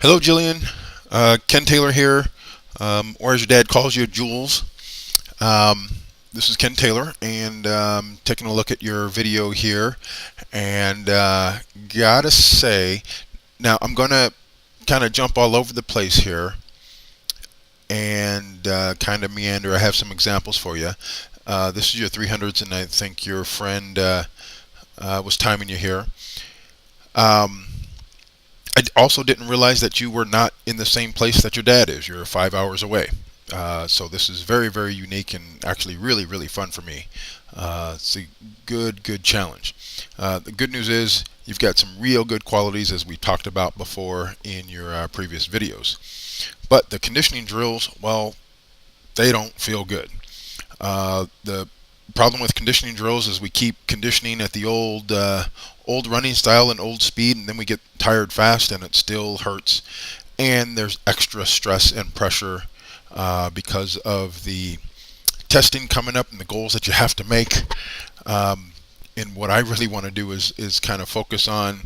Hello, Jillian. Ken Taylor here, or as your dad calls you, Jules. Um, this is Ken Taylor, and taking a look at your video here. And gotta say, now I'm gonna kind of jump all over the place here and kind of meander. I have some examples for you. This is your 300s, and I think your friend was timing you here. Um, I also didn't realize that you were not in the same place that your dad is. You're 5 hours away. So this is very, very unique and actually really, really fun for me. It's a good challenge. The good news is you've got some real good qualities as we talked about before in your previous videos. But the conditioning drills, well, they don't feel good. The problem with conditioning drills is we keep conditioning at the old running style and old speed, and then we get tired fast and it still hurts, and there's extra stress and pressure because of the testing coming up and the goals that you have to make. And what I really want to do is kind of focus on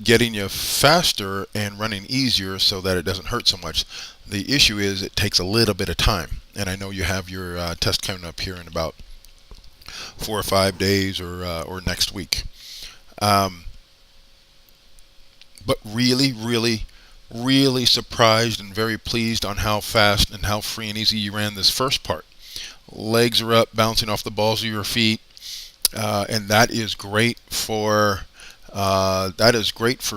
getting you faster and running easier so that it doesn't hurt so much. The issue is it takes a little bit of time, and I know you have your test coming up here in about 4 or 5 days or next week. Um, but really surprised and very pleased on how fast and how free and easy you ran this first part. Legs are up, bouncing off the balls of your feet, and that is great for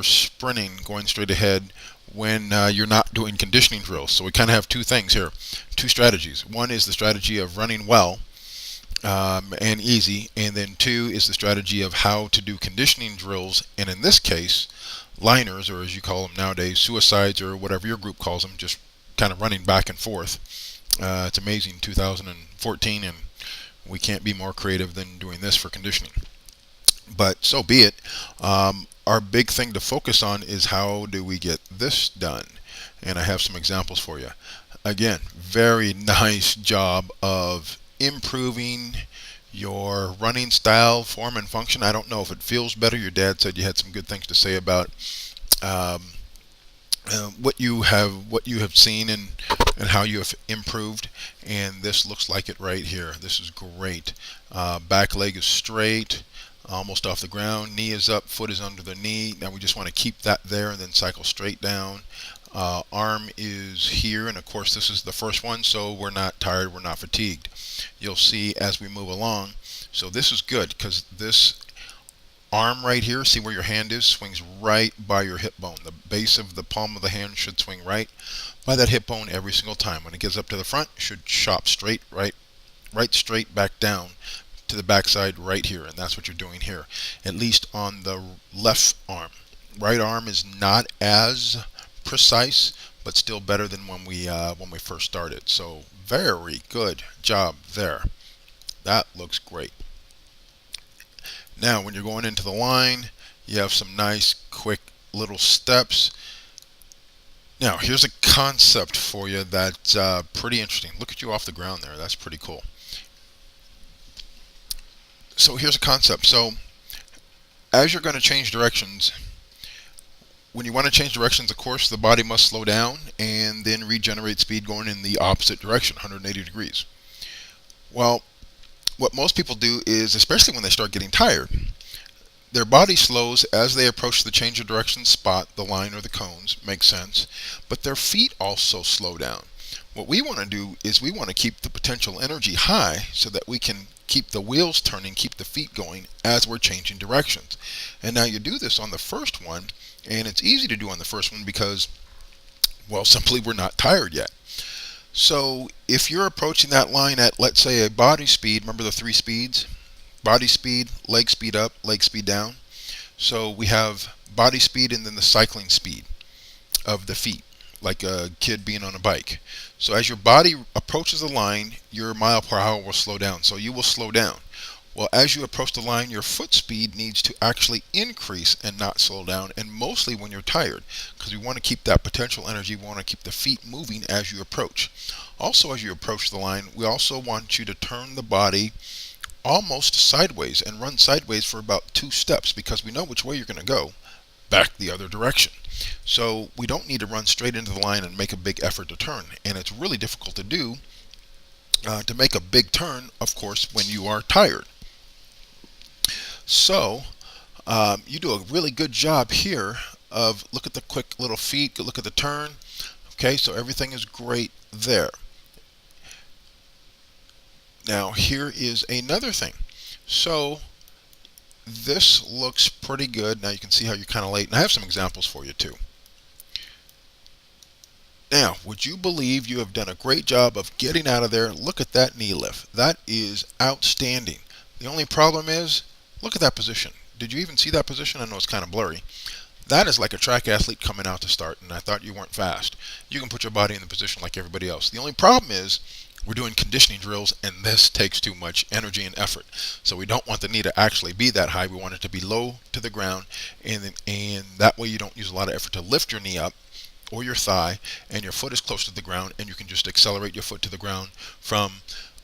sprinting, going straight ahead when you're not doing conditioning drills. So we kind of have two things here, two strategies. One is the strategy of running well and easy, and then two is the strategy of how to do conditioning drills, and in this case, liners, or as you call them nowadays, suicides, or whatever your group calls them, just kind of running back and forth. It's amazing, 2014, and we can't be more creative than doing this for conditioning. But so be it. Our big thing to focus on is how do we get this done, and I have some examples for you. Again, very nice job of improving your running style, form, and function. I don't know if it feels better. Your dad said you had some good things to say about um, what you have seen and how you have improved. And this looks like it right here. This is great. Back leg is straight, almost off the ground. Knee is up, foot is under the knee. Now we just want to keep that there and then cycle straight down. Arm is here, and of course this is the first one, so we're not tired, we're not fatigued. You'll see as we move along. So this is good because this arm right here, see where your hand is, swings right by your hip bone. The base of the palm of the hand should swing right by that hip bone every single time. When it gets up to the front, it should chop straight right straight back down to the backside right here, and that's what you're doing here, at least on the left arm. Right arm is not as precise, but still better than when we first started. So very good job there. That looks great. Now when you're going into the line, you have some nice quick little steps. Now here's a concept for you that's pretty interesting. Look at you off the ground there. That's pretty cool. So here's a concept. So as you're going to change directions, when you want to change directions, of course, the body must slow down and then regenerate speed going in the opposite direction, 180 degrees. Well, what most people do is, especially when they start getting tired, their body slows as they approach the change of direction spot, the line or the cones, makes sense, but their feet also slow down. What we want to do is we want to keep the potential energy high so that we can keep the wheels turning, keep the feet going as we're changing directions. And now you do this on the first one, and it's easy to do on the first one because, well, simply we're not tired yet. So if you're approaching that line at, let's say, a body speed, remember the three speeds? Body speed, leg speed up, leg speed down. So we have body speed and then the cycling speed of the feet, like a kid being on a bike. So as your body approaches the line, your mile per hour will slow down. So you will slow down. Well, as you approach the line, your foot speed needs to actually increase and not slow down, and mostly when you're tired, because we want to keep that potential energy. We want to keep the feet moving as you approach. Also, as you approach the line, we also want you to turn the body almost sideways and run sideways for about 2 steps, because we know which way you're going to go. back the other direction. So we don't need to run straight into the line and make a big effort to turn. And it's really difficult to do, to make a big turn, of course, when you are tired. So you do a really good job here of, look at the quick little feet, look at the turn. Okay, so everything is great there. Now here is another thing. So this looks pretty good. Now you can see how you're kind of late. And I have some examples for you too. Now, would you believe you have done a great job of getting out of there? Look at that knee lift. That is outstanding. The only problem is, look at that position. Did you even see that position? I know it's kind of blurry. That is like a track athlete coming out to start, and I thought you weren't fast. You can put your body in the position like everybody else. The only problem is, we're doing conditioning drills, and this takes too much energy and effort. So we don't want the knee to actually be that high. We want it to be low to the ground, and that way you don't use a lot of effort to lift your knee up or your thigh, and your foot is close to the ground, and you can just accelerate your foot to the ground from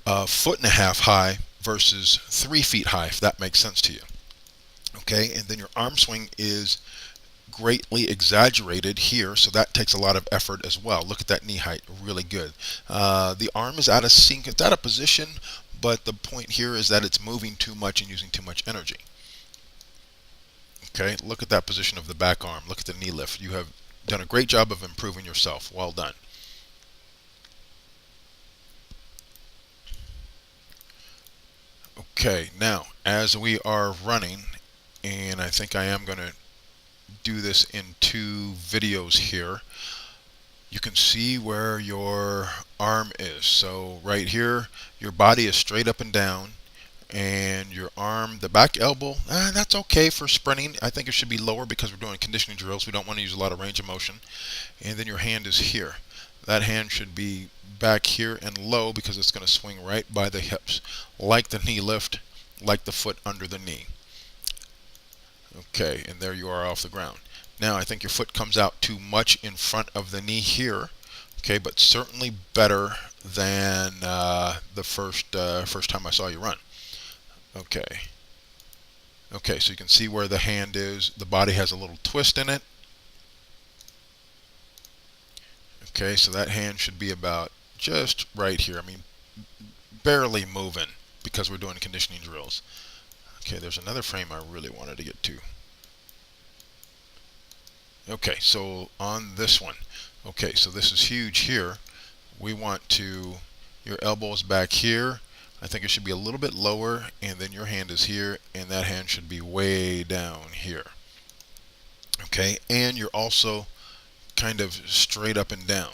a foot and a half high versus 3 feet high, if that makes sense to you. Okay, and then your arm swing is greatly exaggerated here, so that takes a lot of effort as well. Look at that knee height, really good. The arm is out of sync, it's out of position, but the point here is that it's moving too much and using too much energy. Okay, look at that position of the back arm. Look at the knee lift. You have done a great job of improving yourself. Well done. Okay, now as we are running, and I think I am going to do this in 2 videos here, you can see where your arm is. So right here, your body is straight up and down, and your arm, the back elbow, that's okay for sprinting. I think it should be lower because we're doing conditioning drills. We don't want to use a lot of range of motion. And then your hand is here. That hand should be back here and low because it's going to swing right by the hips, like the knee lift, like the foot under the knee. Okay, and there you are off the ground. Now I think your foot comes out too much in front of the knee here. Okay, but certainly better than the first time I saw you run. Okay. Okay, so you can see where the hand is. The body has a little twist in it. Okay, so that hand should be about just right here. I mean, barely moving because we're doing conditioning drills. Okay, there's another frame I really wanted to get to. Okay, so on this one. Okay, so this is huge here. We want to, your elbow is back here. I think it should be a little bit lower, and then your hand is here, and that hand should be way down here. Okay, and you're also kind of straight up and down.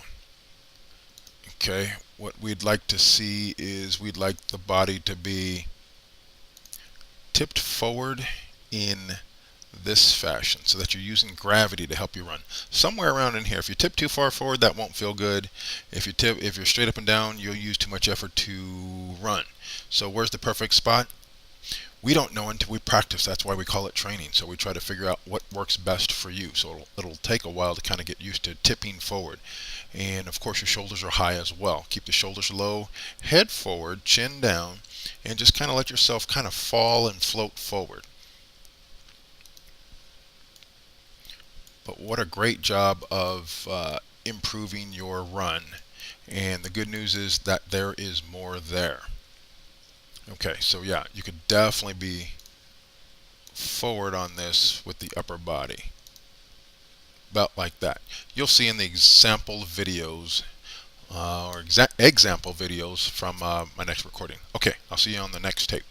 Okay, what we'd like to see is we'd like the body to be tipped forward in this fashion so that you're using gravity to help you run. Somewhere around in here. If you tip too far forward, that won't feel good. If you're straight up and down, you'll use too much effort to run. So where's the perfect spot? We don't know until we practice. That's why we call it training. So we try to figure out what works best for you. So it'll take a while to kind of get used to tipping forward. And of course your shoulders are high as well. Keep the shoulders low, head forward, chin down, and just kind of let yourself kind of fall and float forward. But what a great job of improving your run. And the good news is that there is more there. Okay, so yeah, you could definitely be forward on this with the upper body. About like that. You'll see in the example videos or example videos from my next recording. Okay, I'll see you on the next tape.